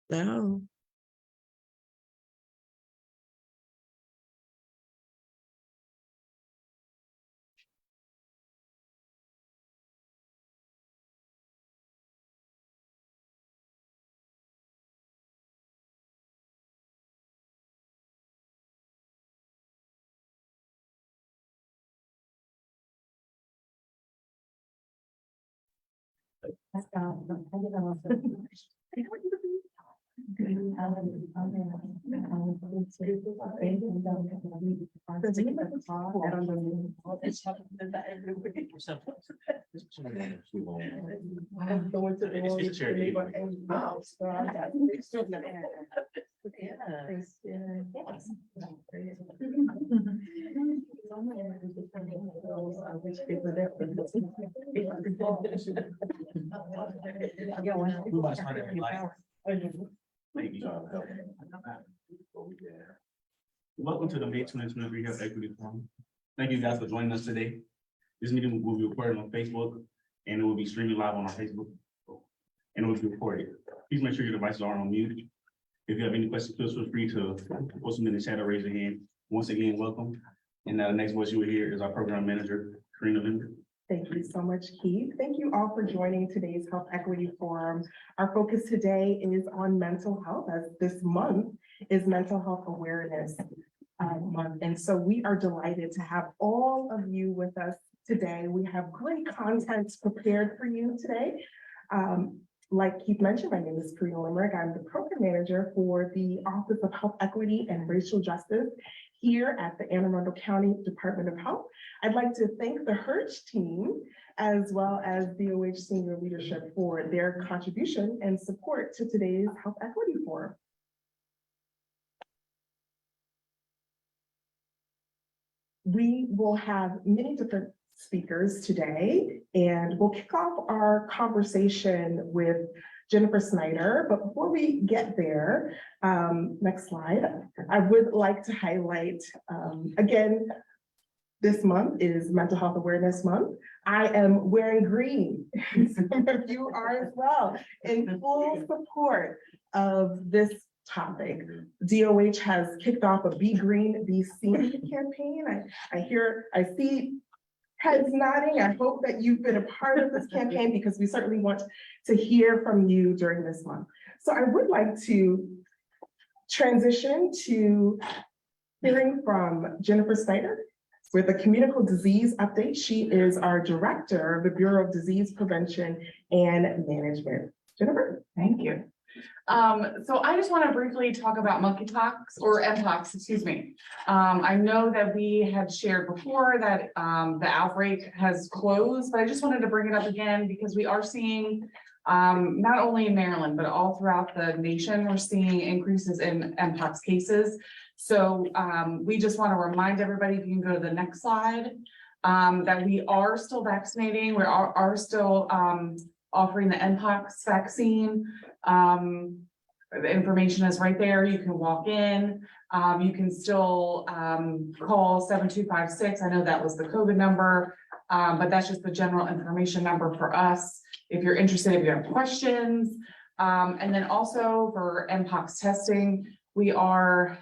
No. I'm going to Welcome to the May 2023 Health Equity Forum. Thank you guys for joining us today. This meeting will be recorded on Facebook and it will be streaming live on our Facebook. And it will be recorded. Please make sure your devices are on mute. If you have any questions, please feel free to post them in the chat or raise your hand. Once again, welcome. And the next voice you will hear is our program manager, Karina Linder. Thank you so much, Keith. Thank you all for joining today's Health Equity Forum. Our focus today is on mental health, as this month is Mental Health Awareness Month. And so we are delighted to have all of you with us today. We have great content prepared for you today. Like Keith mentioned, my name is Karina Limerick. I'm the program manager for the Office of Health Equity and Racial Justice here at the Anne Arundel County Department of Health. I'd like to thank the Hirsch team as well as DOH senior leadership for their contribution and support to today's Health Equity Forum. We will have many different speakers today, and we'll kick off our conversation with Jennifer Snyder. But before we get there, next slide, I would like to highlight, again, this month is Mental Health Awareness Month. I am wearing green, some of you are as well, in full support of this topic. DOH has kicked off a Be Green, Be Seen campaign. I see heads nodding. I hope that you've been a part of this campaign because we certainly want to hear from you during this month. So I would like to transition to hearing from Jennifer Snyder with a communicable disease update. She is our director of the Bureau of Disease Prevention and Management. Jennifer? Thank you. So I just want to briefly talk about monkeypox or mpox, excuse me. I know that we had shared before that the outbreak has closed, but I just wanted to bring it up again because we are seeing not only in Maryland, but all throughout the nation, we're seeing increases in mpox cases. So we just want to remind everybody, if you can go to the next slide, that we are still vaccinating. We are still offering the mpox vaccine. The information is right there. You can walk in. You can still call 7256. I know that was the COVID number, but that's just the general information number for us. If you're interested, if you have questions. And then also for mpox testing, we are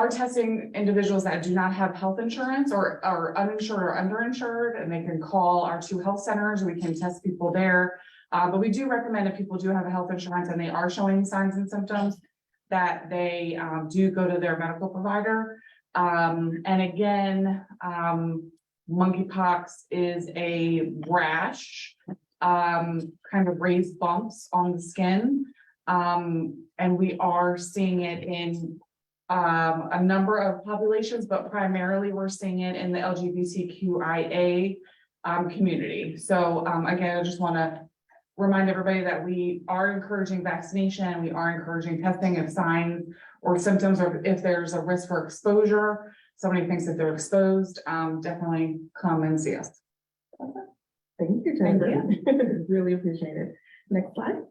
testing individuals that do not have health insurance or are uninsured or underinsured, and they can call our 2 health centers. We can test people there. But we do recommend if people do have a health insurance and they are showing signs and symptoms that they do go to their medical provider. And again, monkeypox is a rash, kind of raised bumps on the skin. And we are seeing it in a number of populations, but primarily we're seeing it in the LGBTQIA community. So again, I just want to remind everybody that we are encouraging vaccination. We are encouraging testing of signs or symptoms, or if there's a risk for exposure, somebody thinks that they're exposed, definitely come and see us. Thank you, Jennifer. Really appreciate it. Next slide.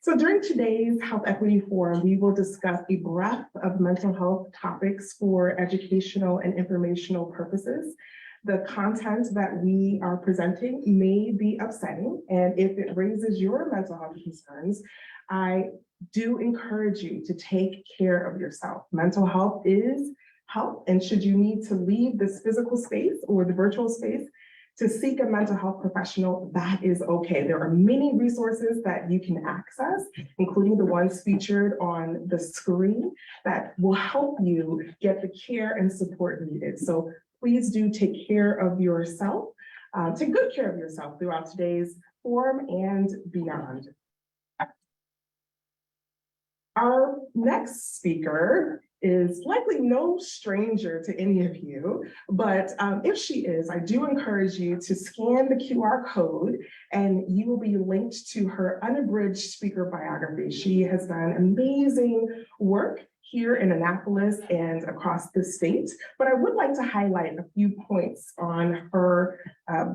So during today's Health Equity Forum, we will discuss a breadth of mental health topics for educational and informational purposes. The content that we are presenting may be upsetting, and if it raises your mental health concerns, I do encourage you to take care of yourself. Mental health is health, and should you need to leave this physical space or the virtual space to seek a mental health professional, that is okay. There are many resources that you can access, including the ones featured on the screen, that will help you get the care and support needed. So please do take care of yourself, take good care of yourself throughout today's forum and beyond. Our next speaker is likely no stranger to any of you, but if she is, I do encourage you to scan the QR code and you will be linked to her unabridged speaker biography. She has done amazing work here in Annapolis and across the state, but I would like to highlight a few points on her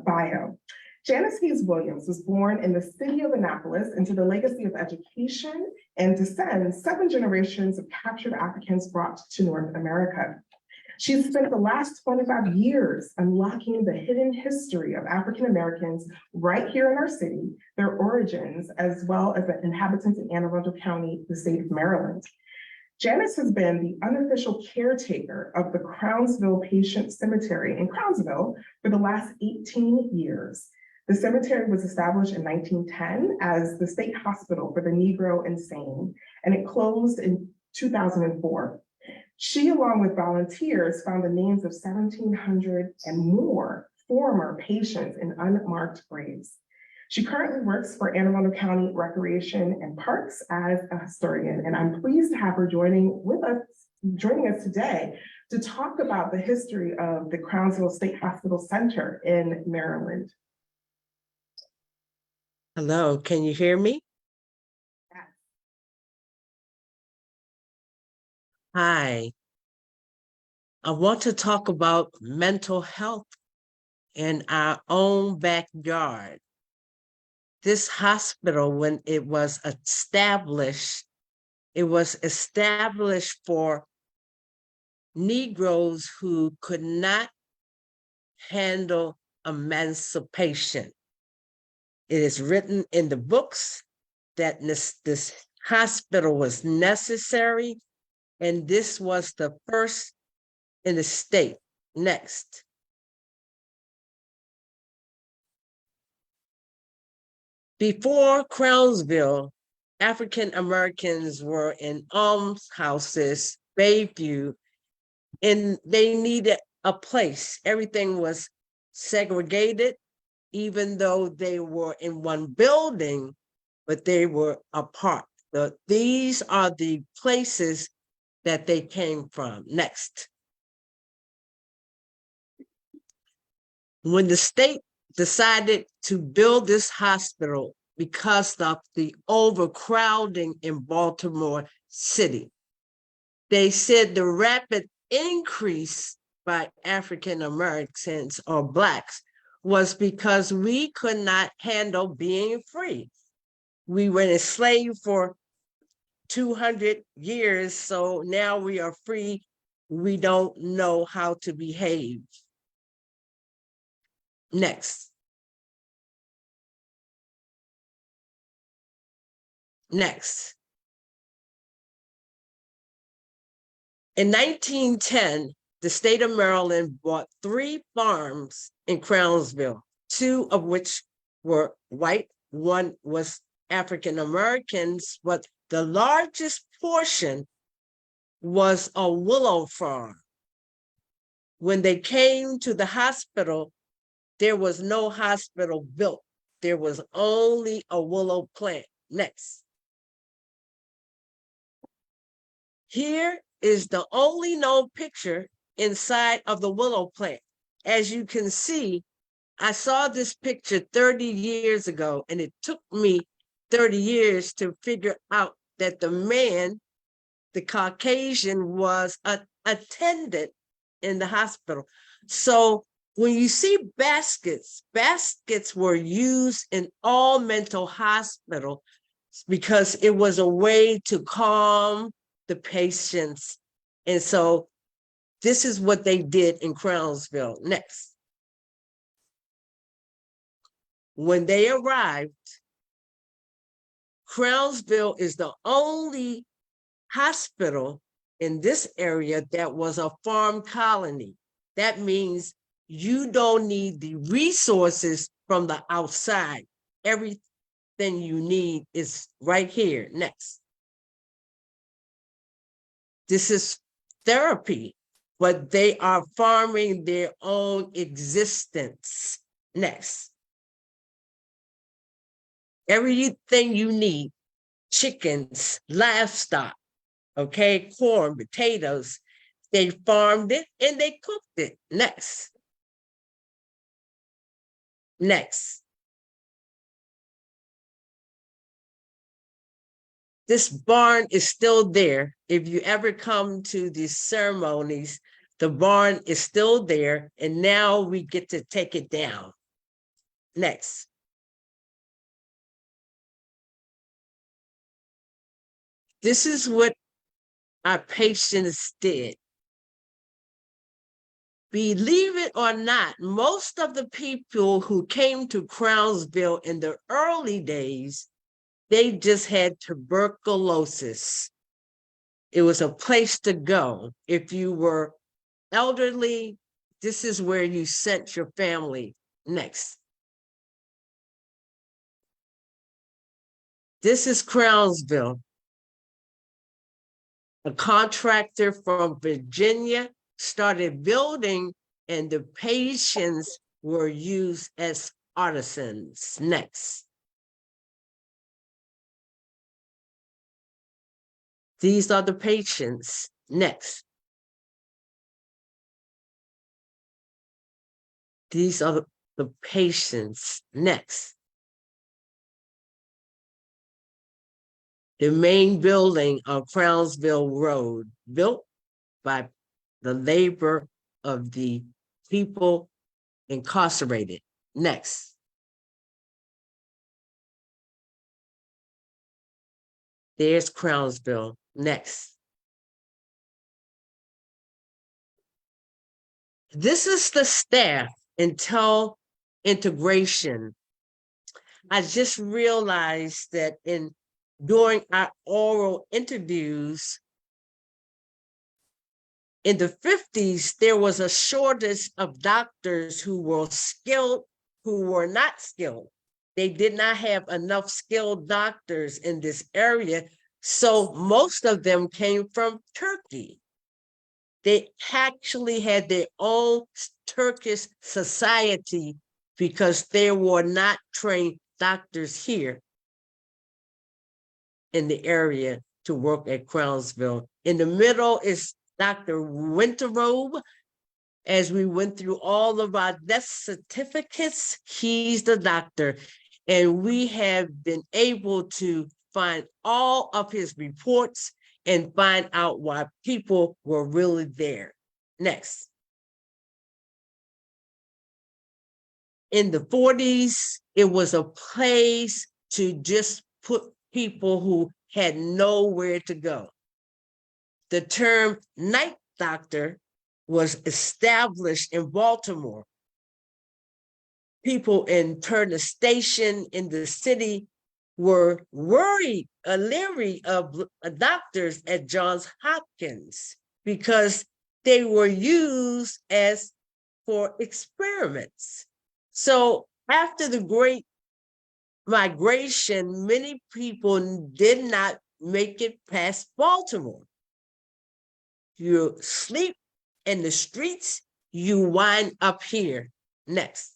bio. Janice Hayes Williams was born in the city of Annapolis into the legacy of education and descends 7 generations of captured Africans brought to North America. She's spent the last 25 years unlocking the hidden history of African Americans right here in our city, their origins, as well as the inhabitants in Anne Arundel County, the state of Maryland. Janice has been the unofficial caretaker of the Crownsville Patient Cemetery in Crownsville for the last 18 years. The cemetery was established in 1910 as the state hospital for the Negro insane, and it closed in 2004. She, along with volunteers, found the names of 1,700 and more former patients in unmarked graves. She currently works for Anne Arundel County Recreation and Parks as a historian, and I'm pleased to have her joining us today to talk about the history of the Crownsville State Hospital Center in Maryland. Hello, can you hear me? Yes. Hi. I want to talk about mental health in our own backyard. This hospital, when it was established for Negroes who could not handle emancipation. It is written in the books that this hospital was necessary, and this was the first in the state. Next. Before Crownsville, African Americans were in almshouses, Bayview, and they needed a place. Everything was segregated, even though they were in one building, but they were apart. These are the places that they came from. Next. When the state decided to build this hospital because of the overcrowding in Baltimore City, they said the rapid increase by African Americans or Blacks was because we could not handle being free. We were enslaved for 200 years, so now we are free. We don't know how to behave. Next. Next. In 1910, the state of Maryland bought 3 farms in Crownsville, 2 of which were white, 1 was African Americans, but the largest portion was a willow farm. When they came to the hospital, there was no hospital built. There was only a willow plant. Next. Here is the only known picture inside of the willow plant. As you can see, I saw this picture 30 years ago, and it took me 30 years to figure out that the man, the Caucasian, was an attendant in the hospital. So when you see baskets were used in all mental hospitals because it was a way to calm the patients. And so this is what they did in Crownsville. Next. when they arrived, Crownsville is the only hospital in this area that was a farm colony. That means you don't need the resources from the outside. Everything you need is right here. Next. This is therapy, but they are farming their own existence. Next. Everything you need, chickens, livestock, okay, corn, potatoes, they farmed it and they cooked it. Next. Next. This barn is still there. If you ever come to these ceremonies, the barn is still there, and now we get to take it down. Next. This is what our patients did. Believe it or not, most of the people who came to Crownsville in the early days, they just had tuberculosis. It was a place to go. If you were elderly, this is where you sent your family. Next. This is Crownsville. A contractor from Virginia started building, and the patients were used as artisans. Next. These are the patients. Next. These are the patients. Next. The main building on Crownsville Road, built by the labor of the people incarcerated. Next. There's Crownsville. Next. This is the staff until integration. I just realized that during our oral interviews, in the 50s, there was a shortage of doctors who were skilled, who were not skilled. They did not have enough skilled doctors in this area, so most of them came from Turkey. They actually had their own Turkish society because there were not trained doctors here in the area to work at Crownsville. In the middle is Dr. Winterobe. As we went through all of our death certificates, he's the doctor. And we have been able to find all of his reports and find out why people were really there. Next. In the 40s, it was a place to just put people who had nowhere to go. The term night doctor was established in Baltimore. People in Turner Station in the city were worried, leery of doctors at Johns Hopkins because they were used as for experiments. So after the Great Migration, many people did not make it past Baltimore. You sleep in the streets, you wind up here. Next.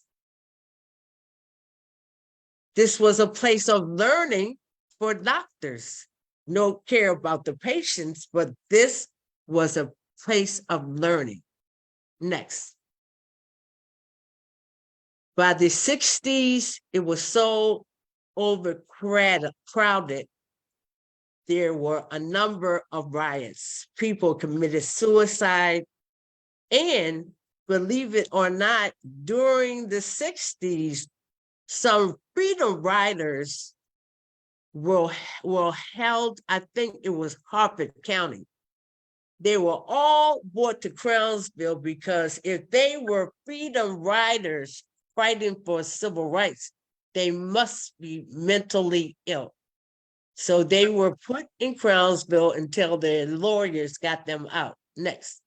This was a place of learning for doctors. No care about the patients, but this was a place of learning. Next. By the 60s, it was so overcrowded. There were a number of riots. People committed suicide. And believe it or not, during the 60s, some freedom riders were held, I think it was Harford County. They were all brought to Crownsville because if they were freedom riders fighting for civil rights, they must be mentally ill. So they were put in Crownsville until their lawyers got them out. Next.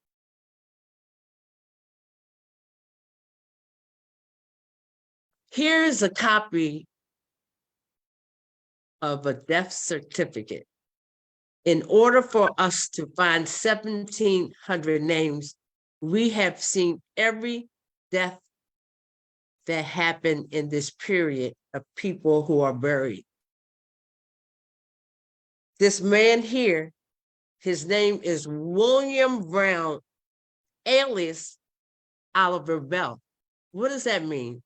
Here's a copy of a death certificate. In order for us to find 1,700 names, we have seen every death that happened in this period of people who are buried. This man here, his name is William Brown, alias Oliver Bell. What does that mean?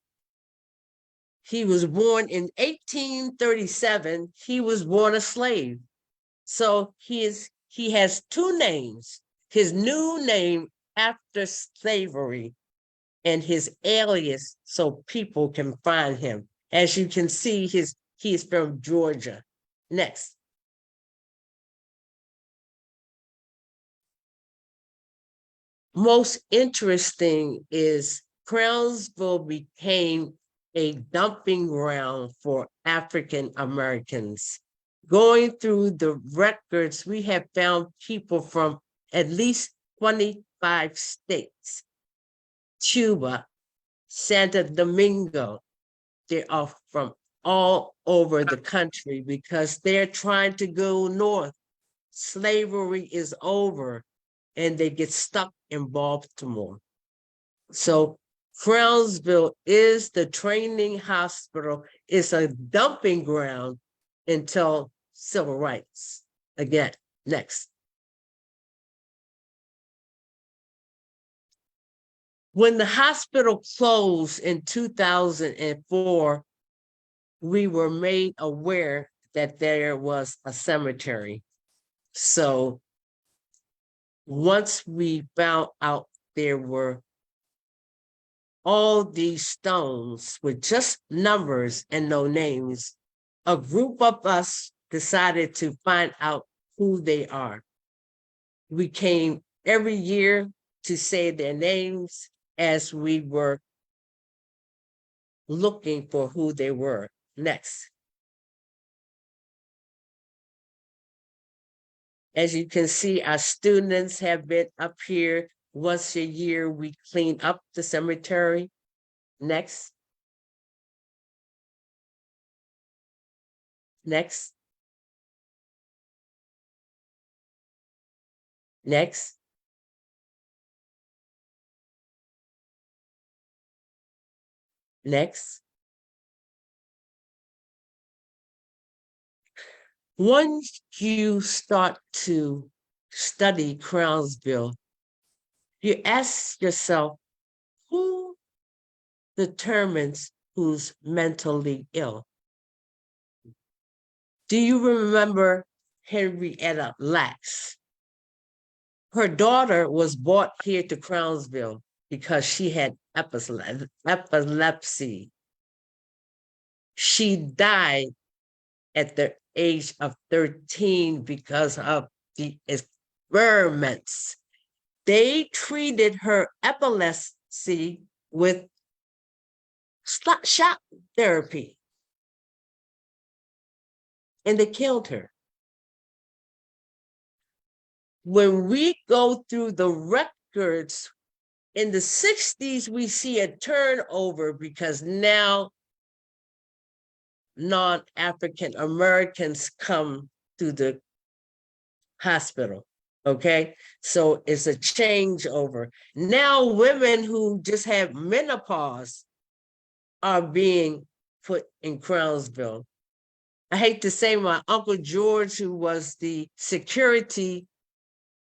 He was born in 1837. He was born a slave. So he has two names, his new name after slavery and his alias so people can find him. As you can see, he's from Georgia. Next. Most interesting is Crownsville became a dumping ground for African Americans. Going through the records, we have found people from at least 25 states. Cuba, Santo Domingo, they are from all over the country because they're trying to go north. Slavery is over and they get stuck in Baltimore. So Crownsville is the training hospital. It's a dumping ground until civil rights. Again, next. When the hospital closed in 2004, we were made aware that there was a cemetery. So once we found out there were all these stones with just numbers and no names, a group of us decided to find out who they are. We came every year to say their names as we were looking for who they were. Next. As you can see, our students have been up here. Once a year, we clean up the cemetery. Next. Next. Next. Next. Once you start to study Crownsville, you ask yourself, who determines who's mentally ill? Do you remember Henrietta Lacks? Her daughter was brought here to Crownsville because she had epilepsy. She died at the age of 13 because of the experiments. They treated her epilepsy with shock therapy, and they killed her. When we go through the records, in the 60s, we see a turnover because now non-African Americans come to the hospital, okay? So it's a changeover. Now women who just have menopause are being put in Crownsville. I hate to say my Uncle George, who was the security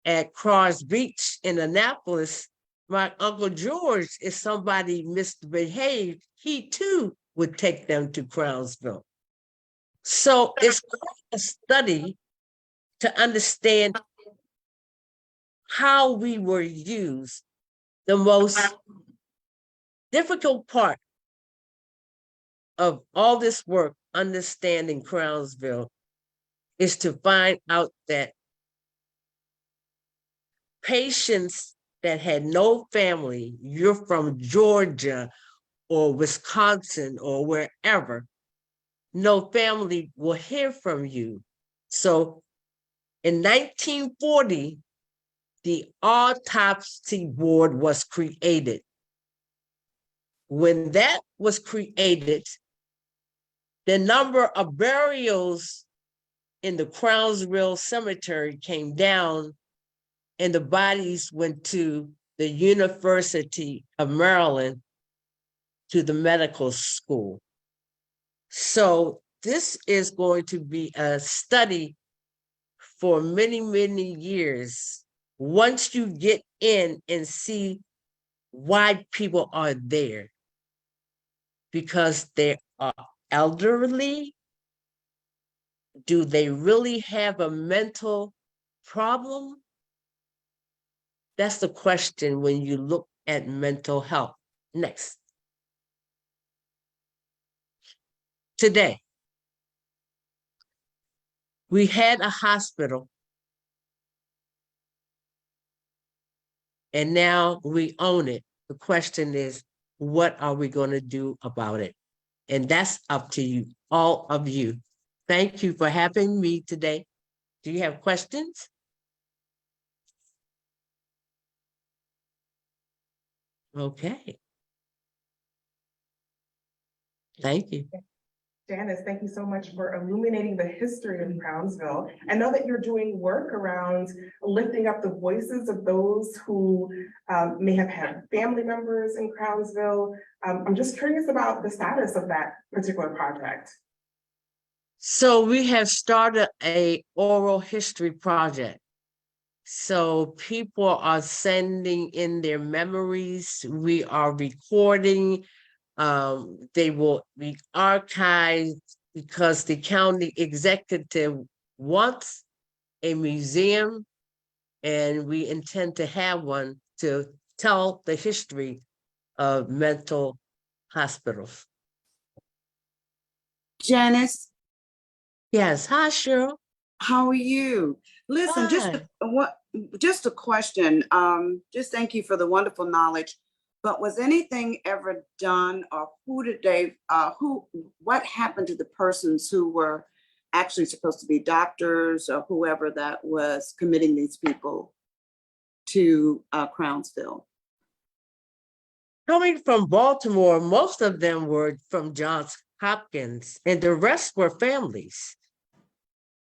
at Cross Beach in Annapolis, my Uncle George, if somebody misbehaved, he too would take them to Crownsville. So it's a study to understand how we were used. The most difficult part of all this work, understanding Crownsville, is to find out that patients that had no family, you're from Georgia or Wisconsin or wherever, no family will hear from you. So in 1940, the autopsy board was created. When that was created, the number of burials in the Crownsville Cemetery came down, and the bodies went to the University of Maryland to the medical school. So this is going to be a study for many, many years. Once you get in and see why people are there, because they are elderly, do they really have a mental problem? That's the question when you look at mental health. Next. Today, we had a hospital, and now we own it. The question is, what are we going to do about it? And that's up to you, all of you. Thank you for having me today. Do you have questions? Okay. Thank you. Janice, thank you so much for illuminating the history of Crownsville. I know that you're doing work around lifting up the voices of those who may have had family members in Crownsville. I'm just curious about the status of that particular project. So we have started a oral history project. So people are sending in their memories. We are recording. They will be archived because the county executive wants a museum, and we intend to have one to tell the history of mental hospitals. Janice, Yes, hi, Cheryl. how are you? Listen, just a question. Just thank you for the wonderful knowledge. But was anything ever done, or what happened to the persons who were actually supposed to be doctors or whoever that was committing these people to Crownsville? Coming from Baltimore, most of them were from Johns Hopkins, and the rest were families.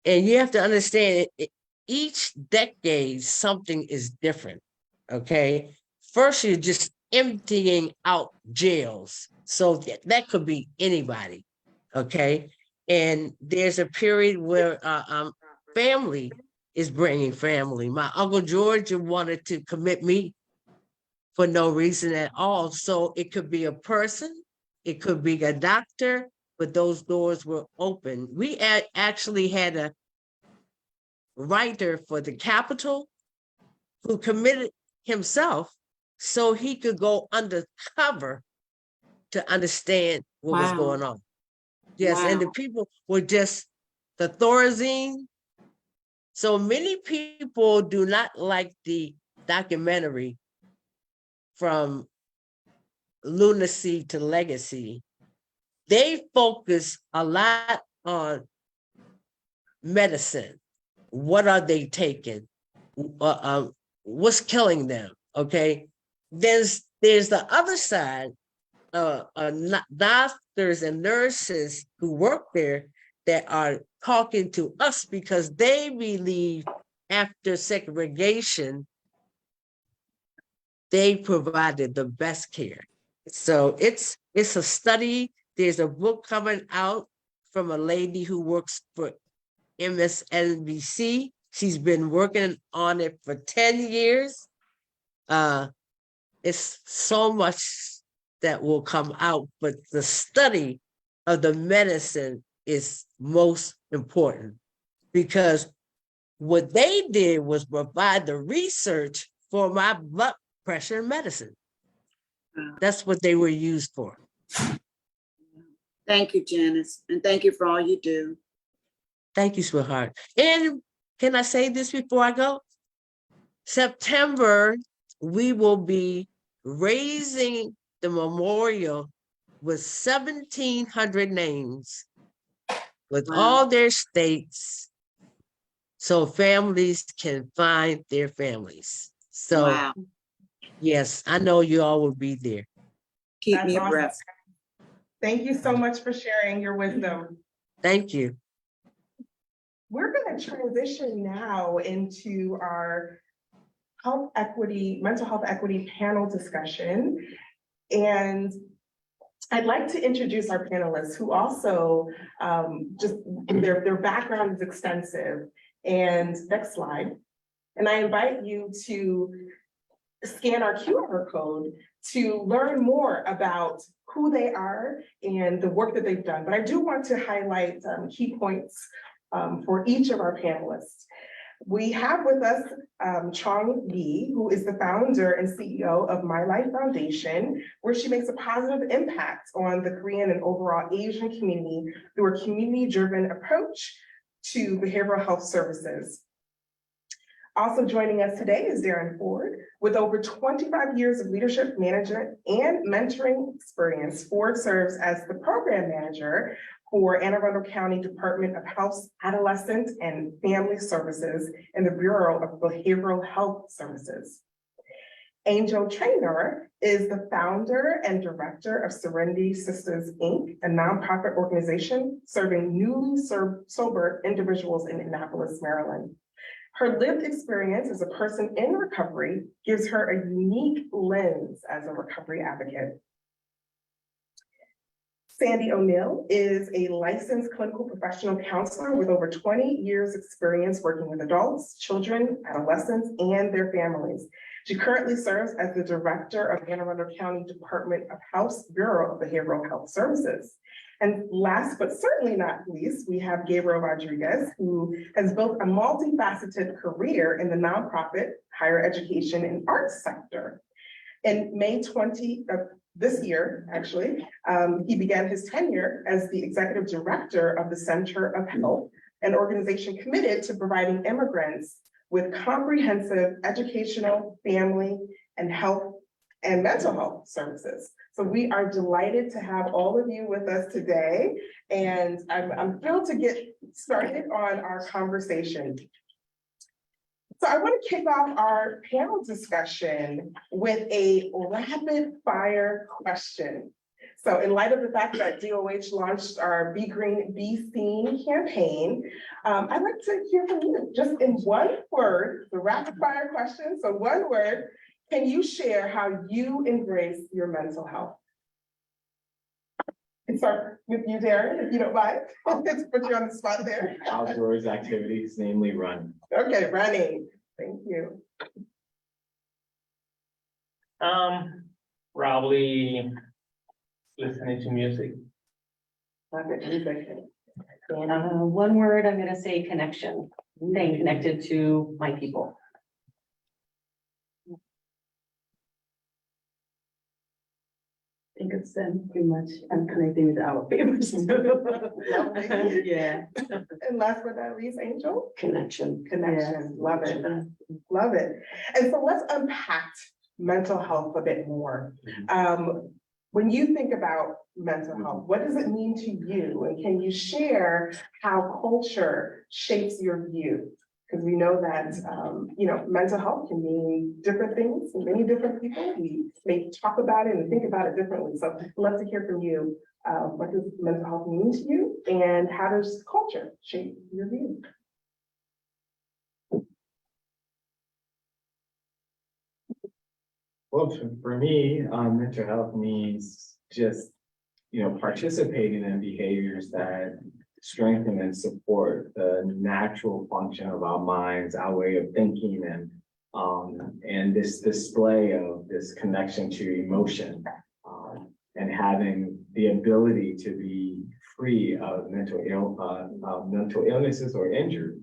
And you have to understand, each decade, something is different, okay? First, you're just emptying out jails. So that could be anybody, okay? And there's a period where family is bringing family. My Uncle George wanted to commit me for no reason at all. So it could be a person, it could be a doctor, but those doors were open. We actually had a writer for the Capitol who committed himself so he could go undercover to understand what was Wow. going on. Yes, and the Wow. people were just the Thorazine. So many people do not like the documentary From Lunacy to Legacy. They focus a lot on medicine. What are they taking? What's killing them? Okay. There's the other side, doctors and nurses who work there that are talking to us because they believe after segregation, they provided the best care. So it's a study. There's a book coming out from a lady who works for MSNBC. She's been working on it for 10 years. It's so much that will come out, but the study of the medicine is most important, because what they did was provide the research for my blood pressure medicine. That's what they were used for. Thank you, Janice, and thank you for all you do. Thank you, sweetheart. And can I say this before I go? September, we will be raising the memorial with 1,700 names with Wow. all their states so families can find their families. So, Wow, yes, I know you all will be there. keep That's me awesome. abreast. Thank you so much for sharing your wisdom. Thank you. We're going to transition now into our mental health equity panel discussion. And I'd like to introduce our panelists who also just their background is extensive. And next slide. And I invite you to scan our QR code to learn more about who they are and the work that they've done. But I do want to highlight key points for each of our panelists. We have with us Chong Yi, who is the founder and CEO of My Life Foundation, where she makes a positive impact on the Korean and overall Asian community through a community-driven approach to behavioral health services. Also joining us today is Darren Ford. With over 25 years of leadership, management, and mentoring experience, Ford serves as the program manager for Anne Arundel County Department of Health's Adolescent and Family Services and the Bureau of Behavioral Health Services. Angel Traynor is the founder and director of Serenity Sisters, Inc., a nonprofit organization serving newly sober individuals in Annapolis, Maryland. Her lived experience as a person in recovery gives her a unique lens as a recovery advocate. Sandy O'Neill is a licensed clinical professional counselor with over 20 years experience working with adults, children, adolescents, and their families. She currently serves as the director of Anne Arundel County Department of Health's Bureau of Behavioral Health Services. And last but certainly not least, we have Gabriel Rodriguez, who has built a multifaceted career in the nonprofit, higher education, and arts sector. In May 20 of this year, actually, he began his tenure as the executive director of the Center of Health, an organization committed to providing immigrants with comprehensive educational, family, and health and mental health services. So we are delighted to have all of you with us today, and I'm thrilled to get started on our conversation. So I want to kick off our panel discussion with a rapid fire question. So in light of the fact that DOH launched our Be Green, Be Seen campaign, I'd like to hear from you just in one word, the rapid fire question. So one word, can you share how you embrace your mental health? Let's start with you, Darren, if you don't mind. Let's put you on the spot there. Outdoors activities, namely run. Okay, running. Thank you. Probably listening to music. Love it, music. And one word, I'm gonna say connection, staying connected to my people. I think it's pretty much, I'm connecting with our papers. Lovely. Yeah, And last but not least, Angel, connection. connection. Love it. Love it. And so let's unpack mental health a bit more. When you think about mental health, what does it mean to you? And can you share how culture shapes your view? Because we know that, mental health can mean different things to many different people. We may talk about it and think about it differently. So I'd love to hear from you. What does mental health mean to you? And how does culture shape your view? Well, for me, mental health means just, participating in behaviors that strengthen and support the natural function of our minds, our way of thinking, and this display of this connection to emotion, and having the ability to be free of mental illnesses or injury,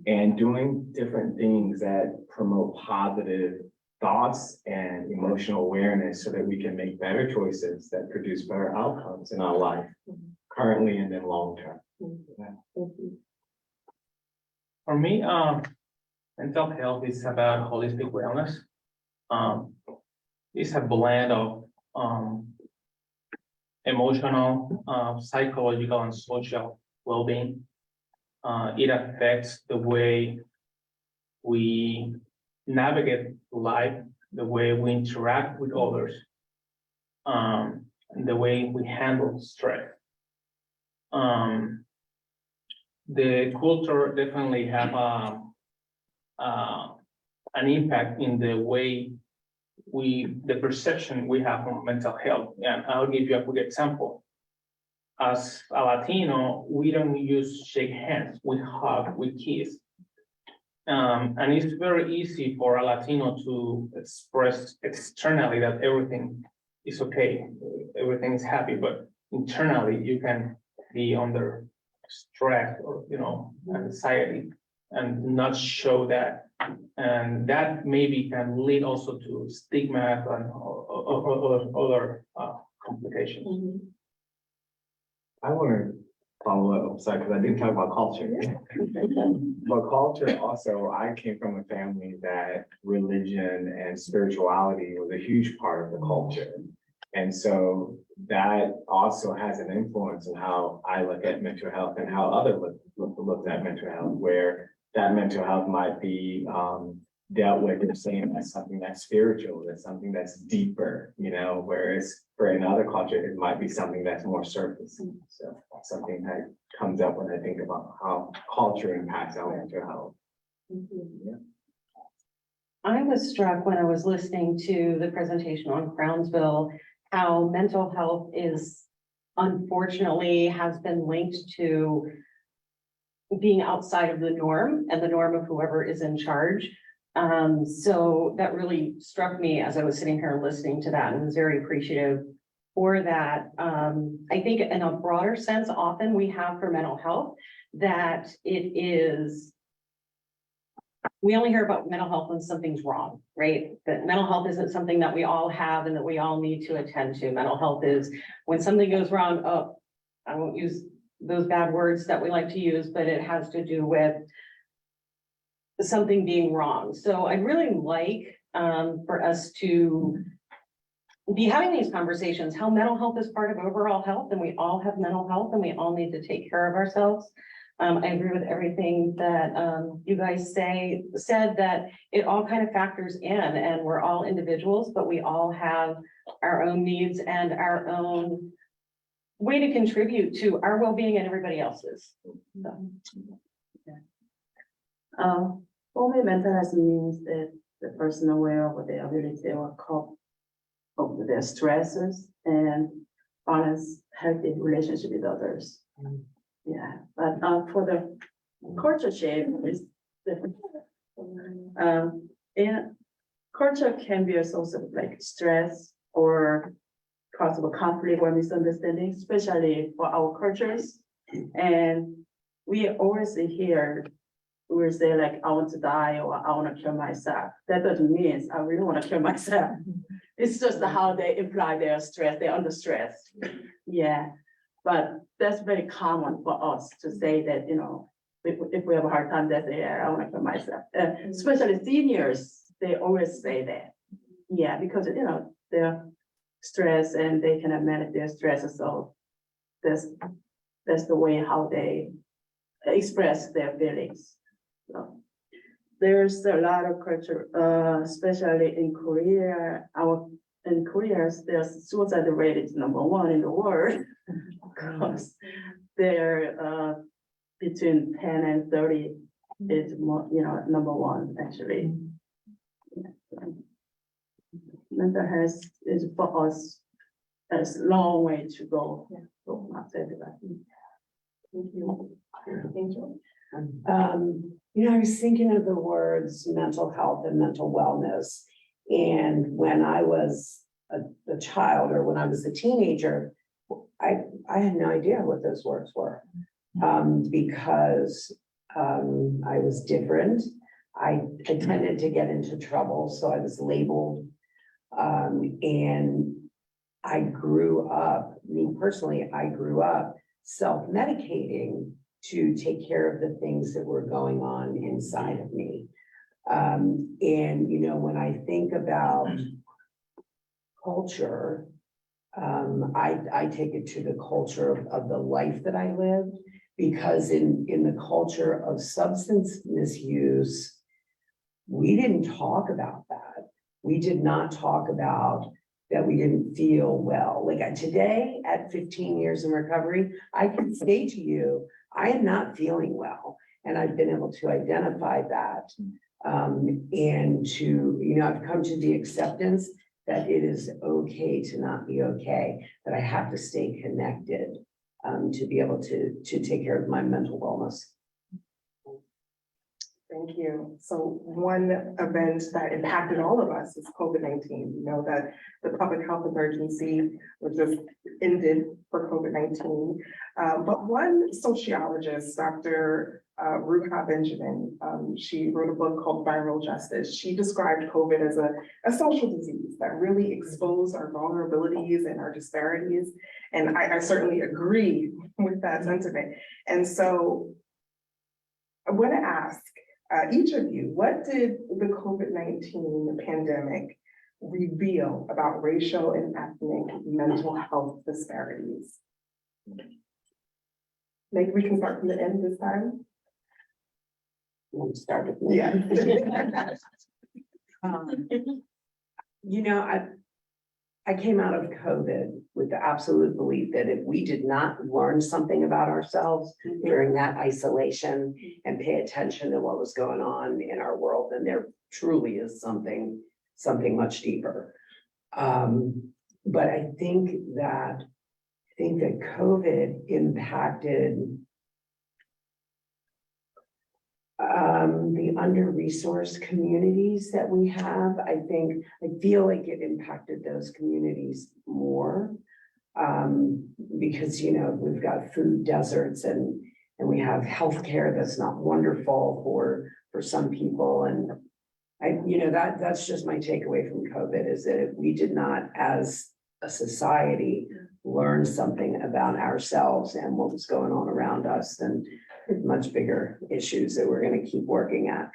and doing different things that promote positive thoughts and emotional awareness so that we can make better choices that produce better outcomes in our life, currently and then long term. For me, mental health is about holistic wellness. It's a blend of emotional, psychological, and social well-being. It affects the way we navigate life, the way we interact with others, and the way we handle stress. The culture definitely have an impact in the way the perception we have on mental health. And I'll give you a quick example. As a Latino, we don't use shake hands, we hug, we kiss. And it's very easy for a Latino to express externally that everything is okay, everything is happy, but internally you can be under stress or, anxiety and not show that. And that maybe can lead also to stigma and other complications. I want to follow up, sorry, because I didn't talk about culture. But culture also, I came from a family that religion and spirituality was a huge part of the culture. And so that also has an influence on how I look at mental health and how others look at mental health, where that mental health might be dealt with the same as something that's spiritual, that's something that's deeper, whereas for another culture, it might be something that's more surface. So that's something that comes up when I think about how culture impacts our mental health. I was struck when I was listening to the presentation on Crownsville, how mental health unfortunately has been linked to being outside of the norm and the norm of whoever is in charge. So that really struck me as I was sitting here listening to that, and was very appreciative for that. I think in a broader sense, often we have for mental health that we only hear about mental health when something's wrong, right? That mental health isn't something that we all have and that we all need to attend to. Mental health is when something goes wrong. Oh, I won't use those bad words that we like to use, but it has to do with something being wrong. So I'd really like for us to be having these conversations, how mental health is part of overall health, and we all have mental health and we all need to take care of ourselves. I agree with everything that you guys said, that it all kind of factors in, and we're all individuals, but we all have our own needs and our own way to contribute to our well-being and everybody else's. For me, mental health means that the person aware of their ability or cope with their stresses and balance healthy relationship with others. Yeah, but for the culture shape is different. And culture can be a source of like stress or cause of a conflict or misunderstanding, especially for our cultures. And we always hear, we say like, I want to die or I want to kill myself. That doesn't mean I really want to kill myself. It's just how they imply their stress, they're under stress. Yeah, but that's very common for us to say that, if we have a hard time, they say, yeah, I want to kill myself. Especially seniors, they always say that. Yeah, because, they're stressed and they cannot manage their stress. So that's the way how they express their feelings. So there's a lot of culture, especially in Korea. In Korea, there's suicide rate is #1 in the world. Because they're between 10 and 30 is more, #1 actually. Yeah. Mental health is for us, there's a long way to go. So not everybody. Thank you. I was thinking of the words mental health and mental wellness. And when I was a child, or when I was a teenager, I had no idea what those words were. Because I was different. I tended to get into trouble, so I was labeled. And I grew up, me personally, I grew up self-medicating to take care of the things that were going on inside of me. And, when I think about culture, I take it to the culture of the life that I lived. Because in the culture of substance misuse, we didn't talk about that. We did not talk about that we didn't feel well. Like today, at 15 years in recovery, I can say to you, I am not feeling well. And I've been able to identify that. And to, I've come to the acceptance that it is okay to not be okay, that I have to stay connected to be able to take care of my mental wellness. Thank you. So one event that impacted all of us is COVID-19. You know that the public health emergency was just ended for COVID-19. But one sociologist, Dr. Ruha Benjamin, she wrote a book called Viral Justice. She described COVID as a social disease that really exposed our vulnerabilities and our disparities. And I certainly agree with that sentiment. And so I want to ask, each of you, what did the COVID-19 pandemic reveal about racial and ethnic mental health disparities? Maybe we can start from the end this time. We'll start with me. Yeah. I came out of COVID with the absolute belief that if we did not learn something about ourselves during that isolation and pay attention to what was going on in our world, then there truly is something much deeper. But I think that COVID impacted the under-resourced communities that we have. I feel like it impacted those communities more because, we've got food deserts and we have healthcare that's not wonderful for some people. And that's just my takeaway from COVID, is that if we did not, as a society, learn something about ourselves and what was going on around us, then much bigger issues that we're going to keep working at.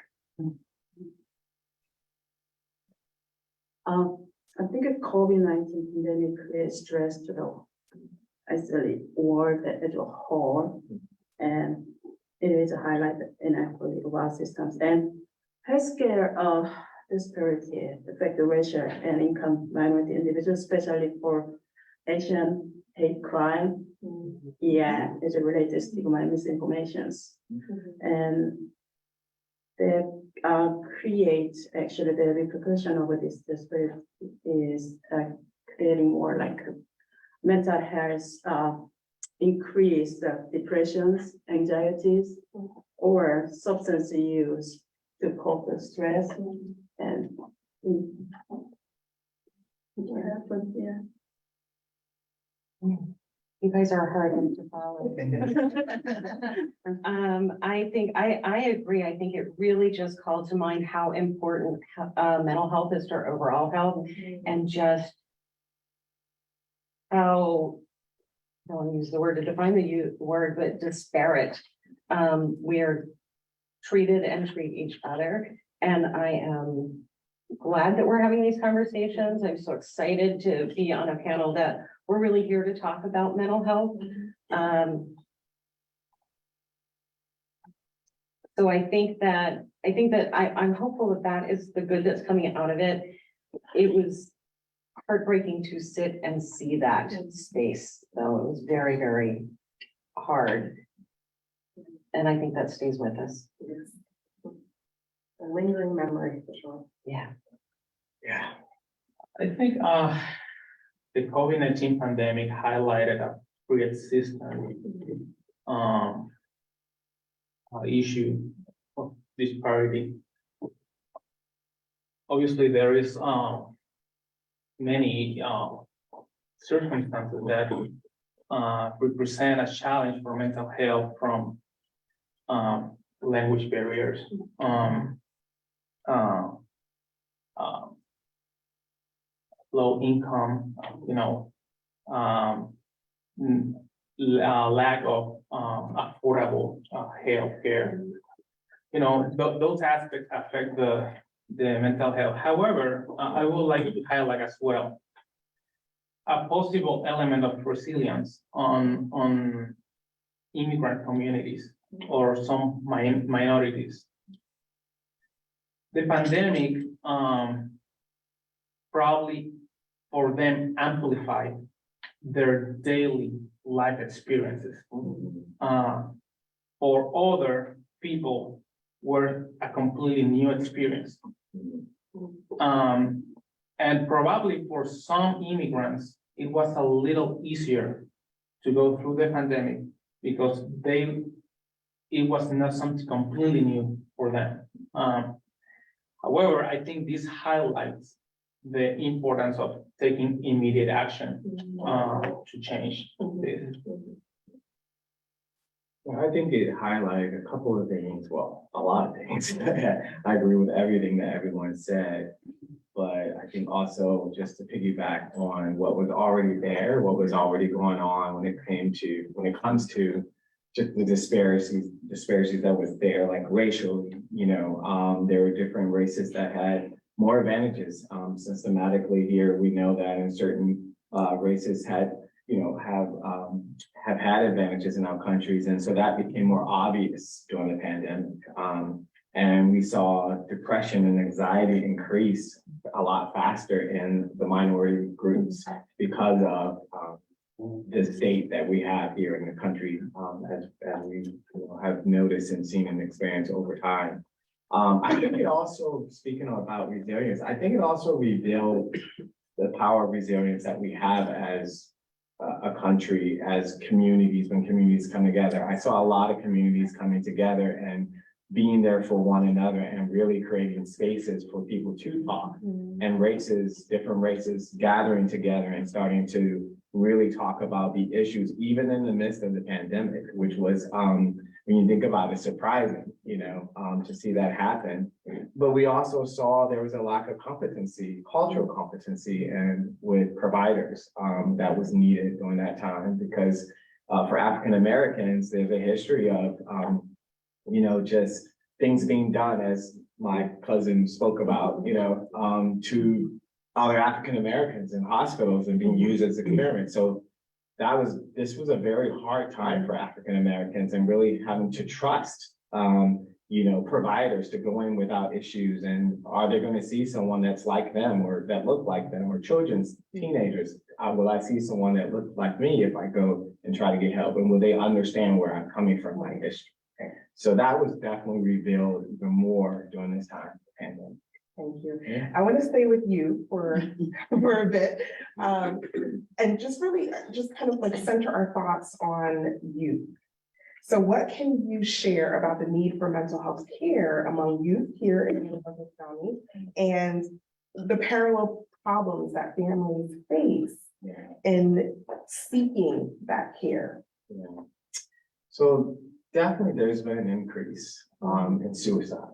I think a COVID-19 pandemic creates stress to the actually world as a whole, and it is a highlight inequality of our systems and healthcare disparity affect the racial and income minority individuals, especially for Asian hate crime. Yeah, it's a related stigma and misinformations. And they create actually the repercussion of this disparity is creating more like mental health, increase depressions, anxieties, or substance use to cope with stress. And You guys are hard to follow. I agree. I think it really just called to mind how important mental health is to our overall health, and just how, I don't want to use the word to define the word, but disparate we're treated and treat each other. And I am glad that we're having these conversations. I'm so excited to be on a panel that we're really here to talk about mental health. So I think that I'm hopeful that is the good that's coming out of it. It was heartbreaking to sit and see that space, though. It was very, very hard. And I think that stays with us. Yes. A lingering memory for sure. Yeah. Yeah. I think the COVID-19 pandemic highlighted a pre-existing issue of disparity. Obviously, there is many circumstances that represent a challenge for mental health, from language barriers, low income, lack of affordable health care. Those aspects affect the mental health. However, I would like to highlight as well a possible element of resilience on immigrant communities or some minorities. The pandemic, probably for them amplified their daily life experiences. For other people were a completely new experience. And probably for some immigrants, it was a little easier to go through the pandemic because it was not something completely new for them. However, I think this highlights the importance of taking immediate action to change this. Well, I think it highlighted a couple of things, well, a lot of things. I agree with everything that everyone said. But I think also just to piggyback on what was already there, what was already going on when it comes to just the disparities that was there, like racially, there were different races that had more advantages. Systematically here, we know that in certain races have had advantages in our countries. And so that became more obvious during the pandemic. And we saw depression and anxiety increase a lot faster in the minority groups because of the state that we have here in the country, as we have noticed and seen and experienced over time. I think it also, speaking about resilience, I think it also revealed the power of resilience that we have as a country, as communities, when communities come together. I saw a lot of communities coming together and being there for one another and really creating spaces for people to talk, and different races gathering together and starting to really talk about the issues, even in the midst of the pandemic, which was, when you think about it, surprising, to see that happen. But we also saw there was a lack of competency, cultural competency, and with providers that was needed during that time, because for African Americans, there's a history of just things being done, as my cousin spoke about, to other African Americans in hospitals and being used as experiments. So this was a very hard time for African Americans, and really having to trust, providers to go in without issues. And are they going to see someone that's like them or that look like them, or teenagers? Will I see someone that looks like me if I go and try to get help? And will they understand where I'm coming from, my history? So that was definitely revealed even more during this time. And Thank you. Yeah. I want to stay with you for a bit, and just really just kind of like center our thoughts on youth. So what can you share about the need for mental health care among youth here in Douglas County, and the parallel problems that families face in seeking that care? Yeah. So definitely there's been an increase in suicide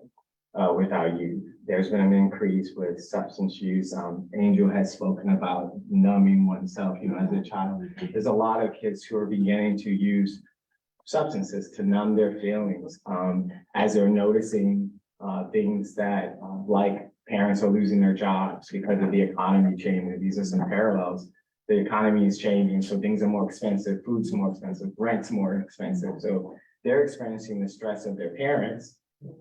with our youth. There's been an increase with substance use. Angel has spoken about numbing oneself, as a child. There's a lot of kids who are beginning to use substances to numb their feelings as they're noticing things that like parents are losing their jobs because of the economy changing. These are some parallels. The economy is changing, so things are more expensive, food's more expensive, rent's more expensive. So they're experiencing the stress of their parents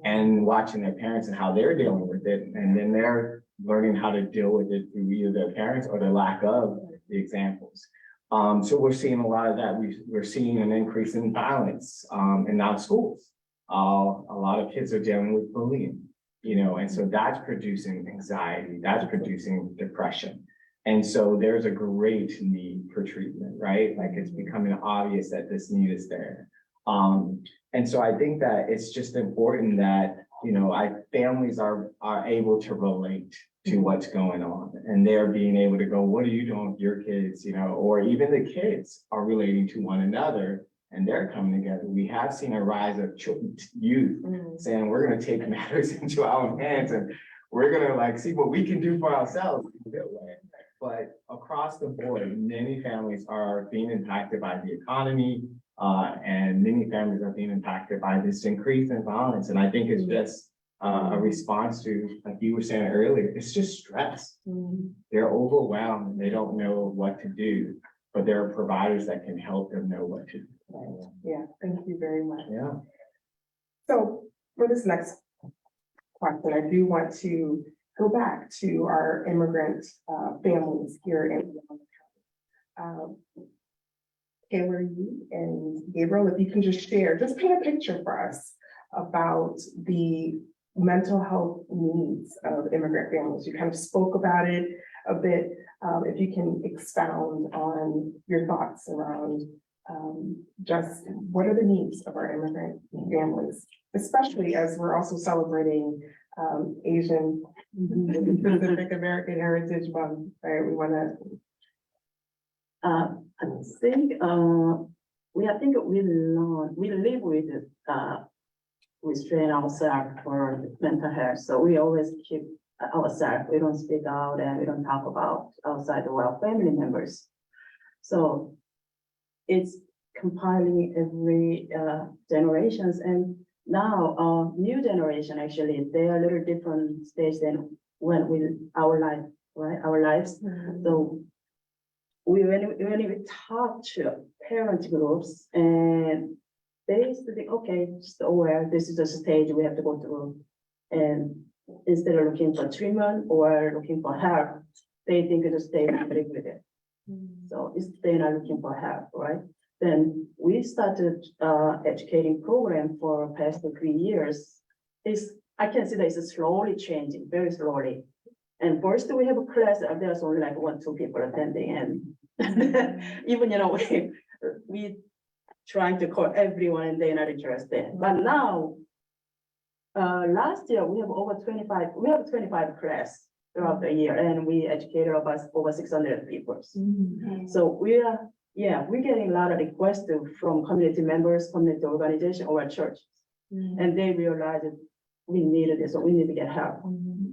and watching their parents and how they're dealing with it. And then they're learning how to deal with it through either their parents or the lack of the examples. So we're seeing a lot of that. We're seeing an increase in violence in our schools. A lot of kids are dealing with bullying, and so that's producing anxiety, that's producing depression. And so there's a great need for treatment, right? Like, it's becoming obvious that this need is there. And so I think that it's just important that, families are able to relate to what's going on, and they're being able to go, what are you doing with your kids? Or even the kids are relating to one another and they're coming together. We have seen a rise of youth saying, we're going to take matters into our hands and we're going to see what we can do for ourselves in a good way. But across the board, many families are being impacted by the economy, and many families are being impacted by this increase in violence. And I think it's just a response to, like you were saying earlier, it's just stress. They're overwhelmed and they don't know what to do, but there are providers that can help them know what to do. Yeah, thank you very much. Yeah. So for this next question, I do want to go back to our immigrant families here in Taylor, you and Gabriel, if you can just share, just paint a picture for us about the mental health needs of immigrant families. You kind of spoke about it a bit. If you can expound on your thoughts around just what are the needs of our immigrant families, especially as we're also celebrating Asian Pacific American Heritage Month, right? We want to. I think, we live with, restrain ourselves for mental health. So we always keep ourselves, we don't speak out and we don't talk about outside of our family members. So it's compiling every generations, and now new generation, actually, they are a little different stage than when we, our life, right, our lives. So when we talk to parent groups, and they used to think, okay, just aware, this is the stage we have to go through. And instead of looking for treatment or looking for help, they think just stay and live with it. So if they're not looking for help, right? Then we started educating program for past 3 years. I can see that it's slowly changing, very slowly. And first we have a class, there's only like 1-2 people attending, and even, we trying to call everyone and they're not interested. But now, last year we have over 25 class throughout the year, and we educated about over 600 people. So we're getting a lot of requests from community members, community organization, or church. And they realize that we needed this, so we need to get help.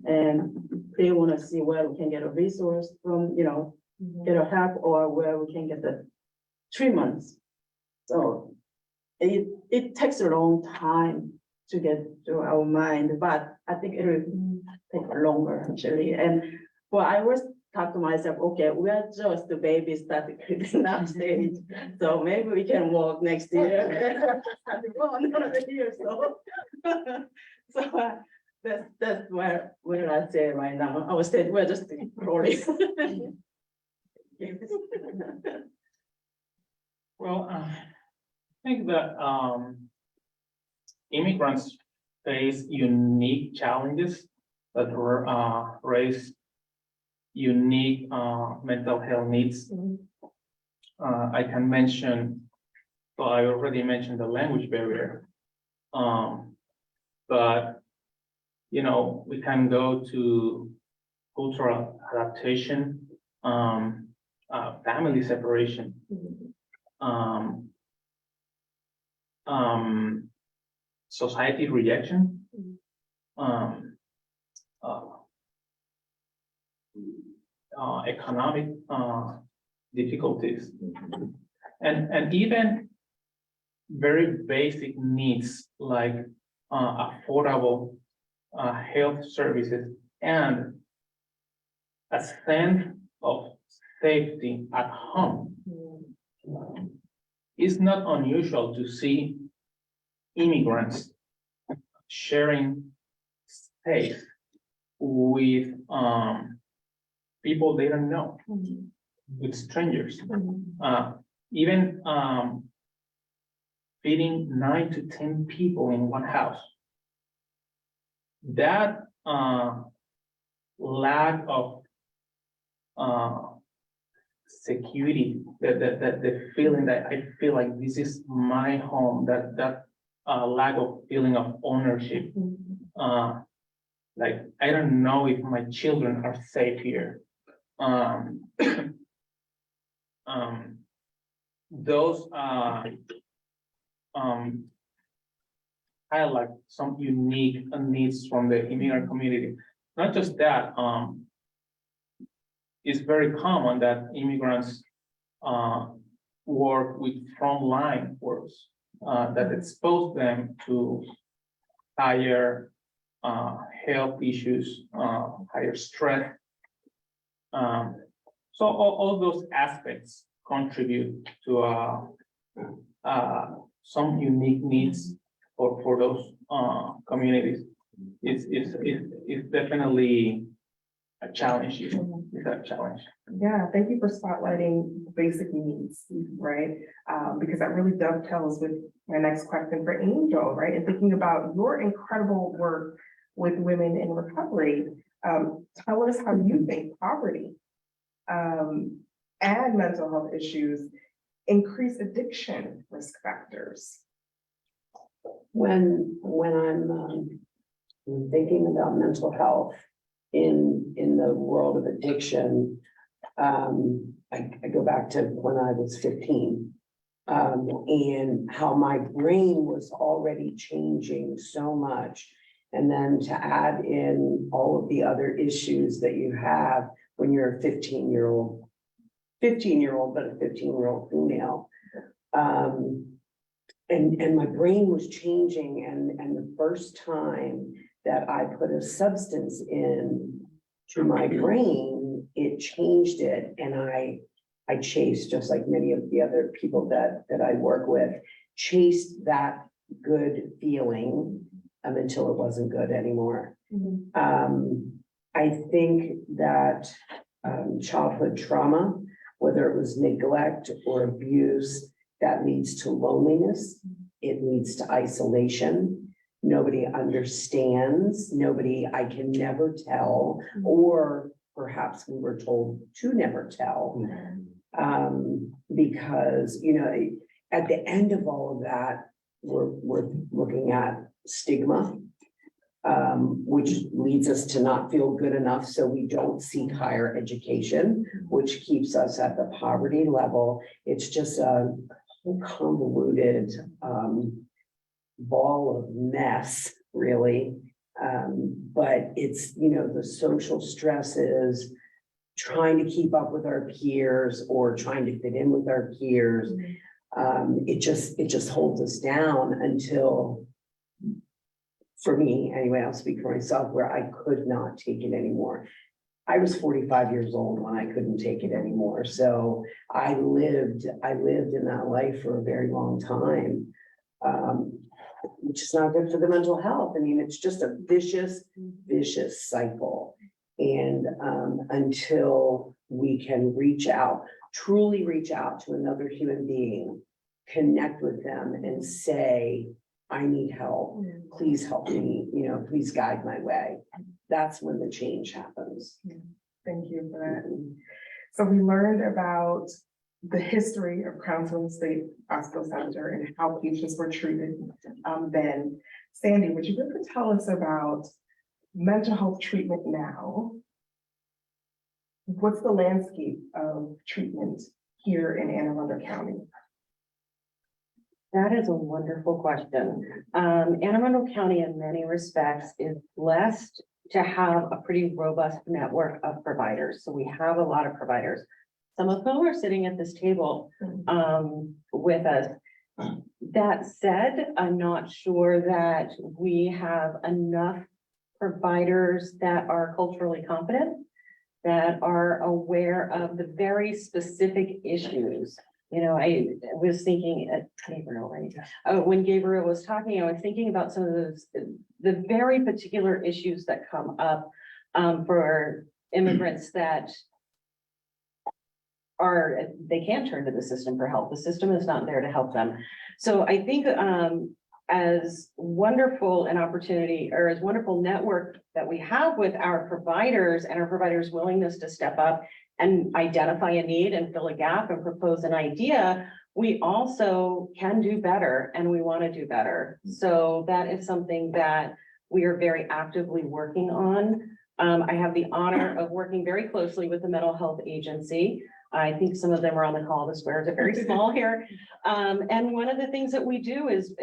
And they want to see where we can get a resource from, get a help, or where we can get the treatments. So it takes a long time to get to our mind, but I think it will take longer actually. And well, I always talk to myself, okay, we are just the babies that creeping up stage. So maybe we can walk next year. Well, another year, so. So that's where I say right now. Our stage, we're just crawling. Well, I think that immigrants face unique challenges that raise unique mental health needs. I can mention, well, I already mentioned the language barrier. But we can go to cultural adaptation, family separation, society rejection, economic difficulties, and even very basic needs like affordable health services and a sense of safety at home. It's not unusual to see immigrants sharing space with people they don't know, with strangers, even feeding 9 to 10 people in one house. That lack of security, the feeling that I feel like this is my home, that lack of feeling of ownership, like I don't know if my children are safe here. Those highlight some unique needs from the immigrant community. Not just that, it's very common that immigrants work with frontline workers that expose them to higher health issues, higher stress. So all those aspects contribute to some unique needs for those, communities. It's definitely a challenge, it's a challenge. Yeah, thank you for spotlighting basic needs, right? Because that really dovetails with my next question for Angel, right? And thinking about your incredible work with women in recovery, tell us how you think poverty and mental health issues increase addiction risk factors. When I'm thinking about mental health in the world of addiction, I go back to when I was 15. And how my brain was already changing so much. And then to add in all of the other issues that you have when you're a 15-year-old, but a 15-year-old female. And my brain was changing, and the first time that I put a substance in to my brain, it changed it, and I chased, just like many of the other people that I work with, chased that good feeling until it wasn't good anymore. I think that childhood trauma, whether it was neglect or abuse, that leads to loneliness. It leads to isolation. Nobody understands. I can never tell, or perhaps we were told to never tell. Because, you know, at the end of all of that, we're looking at stigma, which leads us to not feel good enough, so we don't seek higher education, which keeps us at the poverty level. It's just a convoluted ball of mess, really. But it's, you know, the social stresses, trying to keep up with our peers or trying to fit in with our peers. It just holds us down until, for me anyway, I'll speak for myself, where I could not take it anymore. I was 45 years old when I couldn't take it anymore. So I lived in that life for a very long time, which is not good for the mental health. I mean, it's just a vicious cycle. And until we can truly reach out to another human being, connect with them and say, I need help, please help me, you know, please guide my way. That's when the change happens. Thank you for that. So we learned about the history of Crownsville State Hospital Center and how patients were treated then. Sandy, would you ever tell us about mental health treatment now? What's the landscape of treatment here in Anne Arundel County? That is a wonderful question. Anne Arundel County, in many respects, is blessed to have a pretty robust network of providers. So we have a lot of providers. Some of whom are sitting at this table with us. That said, I'm not sure that we have enough providers that are culturally competent, that are aware of the very specific issues. You know, I was thinking at Gabriel, right? When Gabriel was talking, I was thinking about some of those, the very particular issues that come up for immigrants that they can't turn to the system for help. The system is not there to help them. So I think as wonderful an opportunity, or as wonderful network that we have with our providers and our providers' willingness to step up and identify a need and fill a gap and propose an idea, we also can do better, and we want to do better. So that is something that we are very actively working on. I have the honor of working very closely with the Mental Health Agency. I think some of them are on the call. The squares are very small here. And one of the things that we do is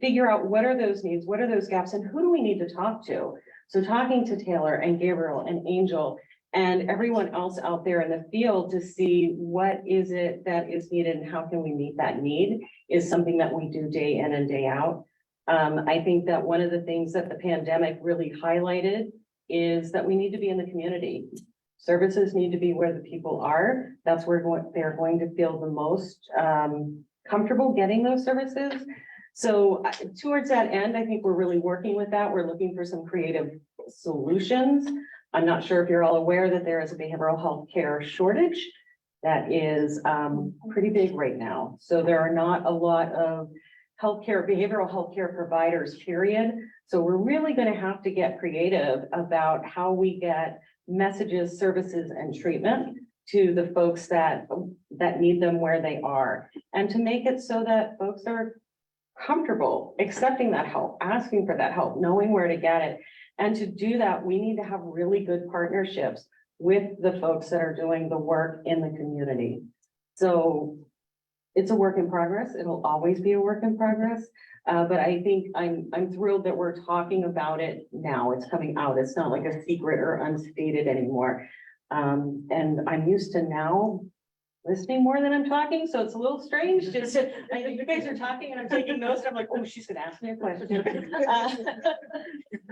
figure out what are those needs, what are those gaps, and who do we need to talk to? So talking to Taylor and Gabriel and Angel and everyone else out there in the field to see what is it that is needed and how can we meet that need is something that we do day in and day out. I think that one of the things that the pandemic really highlighted is that we need to be in the community. Services need to be where the people are. That's where they're going to feel the most comfortable getting those services. So towards that end, I think we're really working with that. We're looking for some creative solutions. I'm not sure if you're all aware that there is a behavioral health care shortage that is pretty big right now. So there are not a lot of behavioral healthcare providers, period. So we're really going to have to get creative about how we get messages, services, and treatment to the folks that need them where they are, and to make it so that folks are comfortable accepting that help, asking for that help, knowing where to get it. And to do that, we need to have really good partnerships with the folks that are doing the work in the community. So it's a work in progress. It'll always be a work in progress. But I think I'm thrilled that we're talking about it now. It's coming out. It's not like a secret or unstated anymore. And I'm used to now listening more than I'm talking, so it's a little strange. Just you guys are talking and I'm taking notes. And I'm like, oh, she's gonna ask me a question.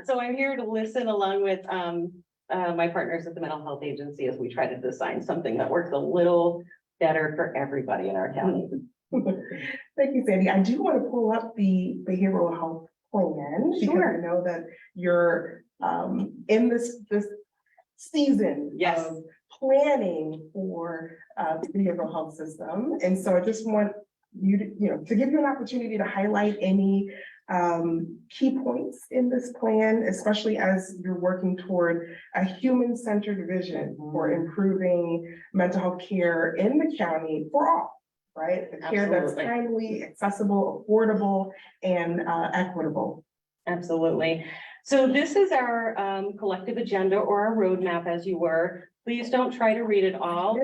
So I'm here to listen along with my partners at the Mental Health Agency as we try to design something that works a little better for everybody in our county. Thank you, Sandy. I do want to pull up the behavioral health plan because Sure. I know that you're in this season Yes. of planning for the behavioral health system. And so I just want you to give you an opportunity to highlight any key points in this plan, especially as you're working toward a human-centered vision for improving mental health care in the county for all, right? The care that's Absolutely. timely, accessible, affordable, and equitable. Absolutely. So this is our collective agenda or our roadmap, as you were. Please don't try to read it all.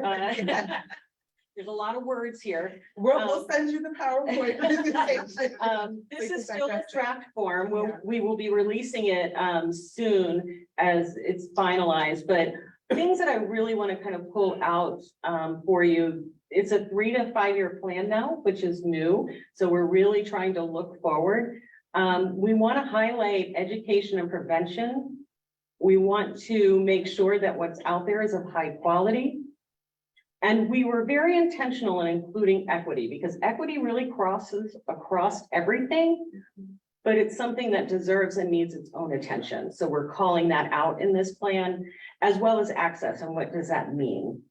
There's a lot of words here. We'll send you the PowerPoint presentation. This is still a draft form. We will be releasing it soon as it's finalized, but things that I really want to kind of pull out for you. It's a 3 to 5 year plan now, which is new. So we're really trying to look forward. We want to highlight education and prevention. We want to make sure that what's out there is of high quality. And we were very intentional in including equity because equity really crosses across everything, but it's something that deserves and needs its own attention. So we're calling that out in this plan, as well as access. And what does that mean?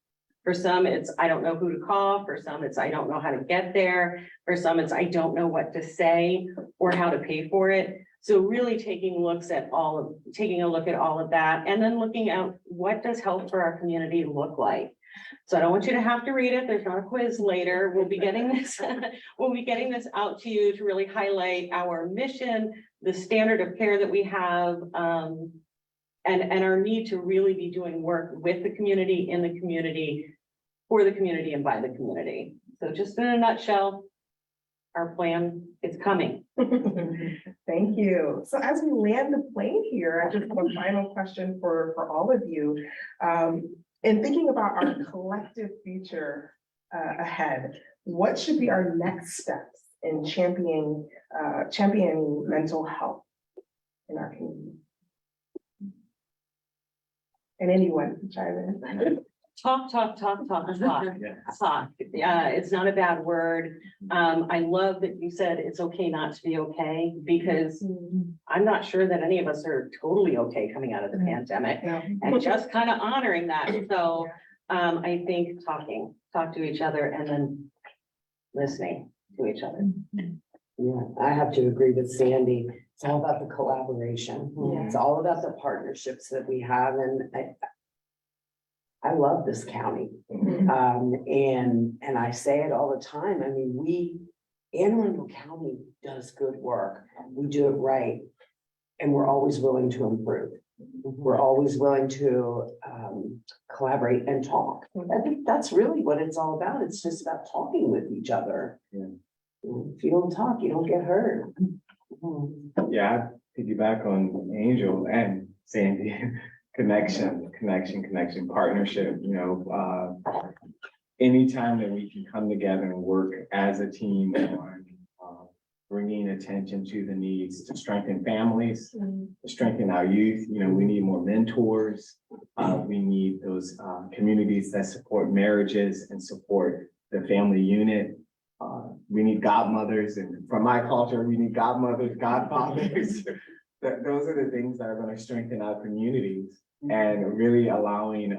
For some, it's I don't know who to call. For some, it's I don't know how to get there. For some, it's I don't know what to say or how to pay for it. So really taking a look at all of that, and then looking at what does health for our community look like. So I don't want you to have to read it. There's not a quiz later. We'll be getting this out to you to really highlight our mission, the standard of care that we have, and our need to really be doing work with the community, in the community, for the community, and by the community. So just in a nutshell, our plan is coming. Thank you. So as we land the plane here, I just have a final question for all of you. In thinking about our collective future ahead, what should be our next steps in championing mental health in our community? And anyone can chime in. Talk. It's not a bad word. I love that you said it's okay not to be okay, because I'm not sure that any of us are totally okay coming out of the pandemic, and just kind of honoring that. So I think talk to each other, and then listening to each other. Yeah, I have to agree with Sandy. It's all about the collaboration. Yeah. It's all about the partnerships that we have, and I love this county. And I say it all the time. I mean, Anne Arundel County does good work. We do it right. And we're always willing to improve. We're always willing to collaborate and talk. I think that's really what it's all about. It's just about talking with each other. Yeah. If you don't talk, you don't get heard. Yeah, I piggyback on Angel and Sandy. Connection, partnership, anytime that we can come together and work as a team on bringing attention to the needs to strengthen families, to strengthen our youth, we need more mentors. We need those communities that support marriages and support the family unit. we need godmothers, and from my culture, we need godmothers, godfathers. Those are the things that are gonna strengthen our communities and really allowing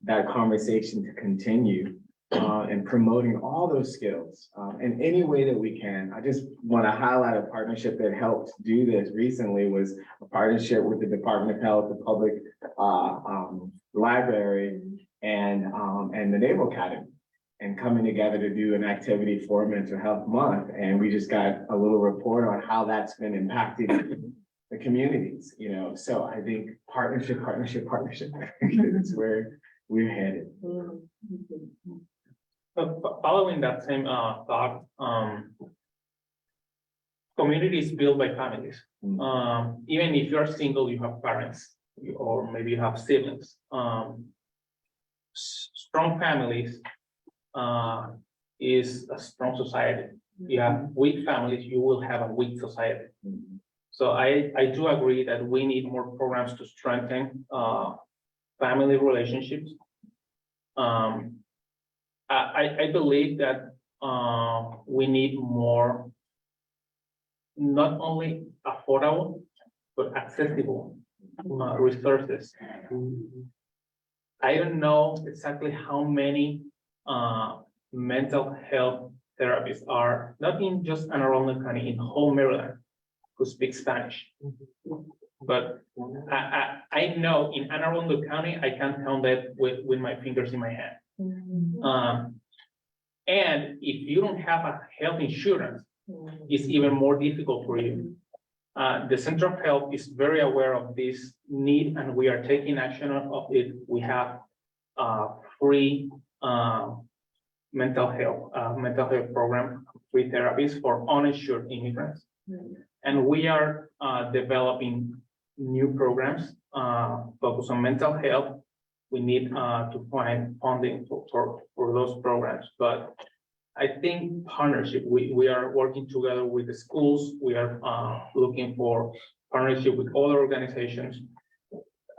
that conversation to continue and promoting all those skills in any way that we can. I just want to highlight a partnership that helped do this recently was a partnership with the Department of Health, the Public Library, and the Naval Academy, and coming together to do an activity for Mental Health Month. And we just got a little report on how that's been impacting the communities, you know. So I think partnership. That's where we're headed. Following that same thought, community is built by families. Even if you're single, you have parents, or maybe you have siblings. Strong families is a strong society. You have weak families, you will have a weak society. So I do agree that we need more programs to strengthen family relationships. I believe that we need more, not only affordable, but accessible resources. I don't know exactly how many mental health therapists are, not in just Anne Arundel County, in whole Maryland, who speak Spanish. But I know in Anne Arundel County, I can count that with my fingers in my hand. And if you don't have a health insurance, it's even more difficult for you. The Center of Health is very aware of this need, and we are taking action of it. We have free mental health program, free therapies for uninsured immigrants. And we are developing new programs focused on mental health. We need to find funding for those programs. But I think partnership, we are working together with the schools. We are looking for partnership with other organizations.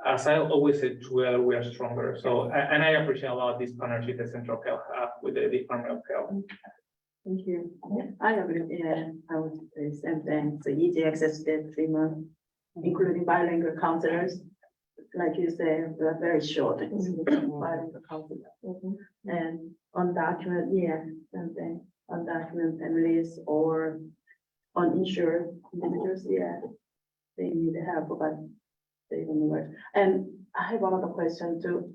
As I always say, together we are stronger. So, and I appreciate a lot of this partnership that Central Health have with the Department of Health. Thank you. I agree. Yeah, I would say the same thing. So easy access to 3 months, including bilingual counselors. Like you say, they're very short. Bilingual counselors. And undocumented, yeah, same thing. Undocumented families or uninsured individuals, yeah, they need help, but they don't know where. And I have another question too.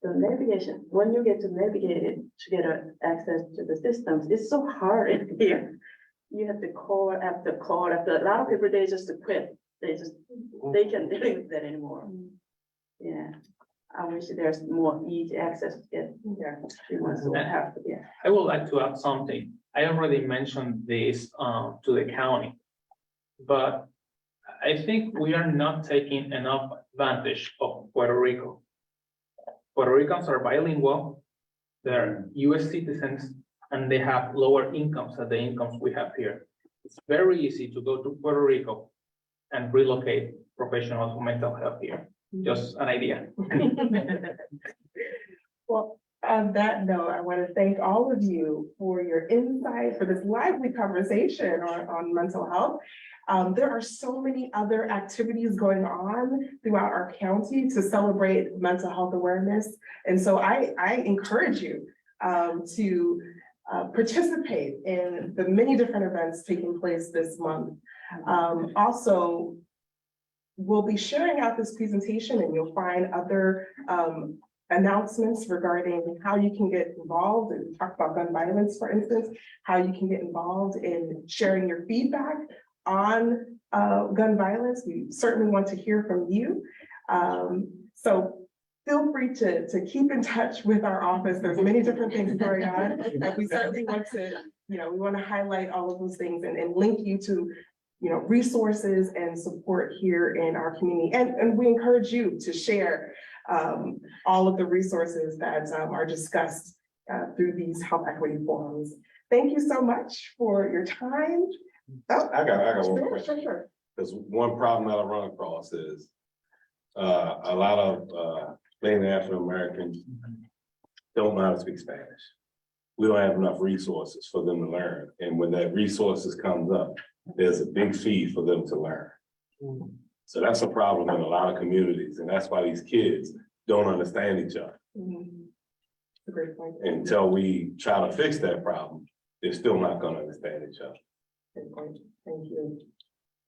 The navigation, when you get to navigate it to get access to the systems, it's so hard in here. You have to call after call after. A lot of people, they just quit. They can't deal with that anymore. Yeah, I wish there's more easy access to get there. Yeah. I would like to add something. I already mentioned this to the county, but I think we are not taking enough advantage of Puerto Rico. Puerto Ricans are bilingual, they're US citizens, and they have lower incomes than the incomes we have here. It's very easy to go to Puerto Rico and relocate professionals for mental health here. Just an idea. Well, on that note, I want to thank all of you for your insight, for this lively conversation on mental health. There are so many other activities going on throughout our county to celebrate mental health awareness. And so I encourage you to participate in the many different events taking place this month. Also, we'll be sharing out this presentation, and you'll find other announcements regarding how you can get involved, and talk about gun violence, for instance, how you can get involved in sharing your feedback on gun violence. We certainly want to hear from you. So feel free to keep in touch with our office. There's many different things going on, and we certainly want to, we want to highlight all of those things and link you to, resources and support here in our community. And we encourage you to share all of the resources that are discussed through these health equity forums. Thank you so much for your time. Oh, I got one question. Sure. Because one problem that I run across is a lot of Native African Americans don't know how to speak Spanish. we don't have enough resources for them to learn. And when that resources comes up, there's a big fee for them to learn. So that's a problem in a lot of communities, and that's why these kids don't understand each other. A great point. Until we try to fix that problem, they're still not gonna understand each other. Good point. Thank you.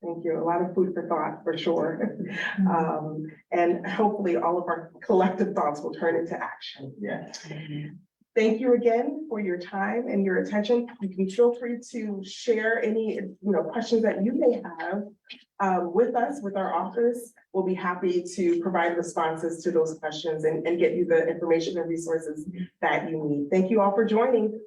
Thank you. A lot of food for thought, for sure. And hopefully all of our collective thoughts will turn into action. Yeah. Thank you again for your time and your attention. You can feel free to share any, questions that you may have with us, with our office. We'll be happy to provide responses to those questions and get you the information and resources that you need. Thank you all for joining.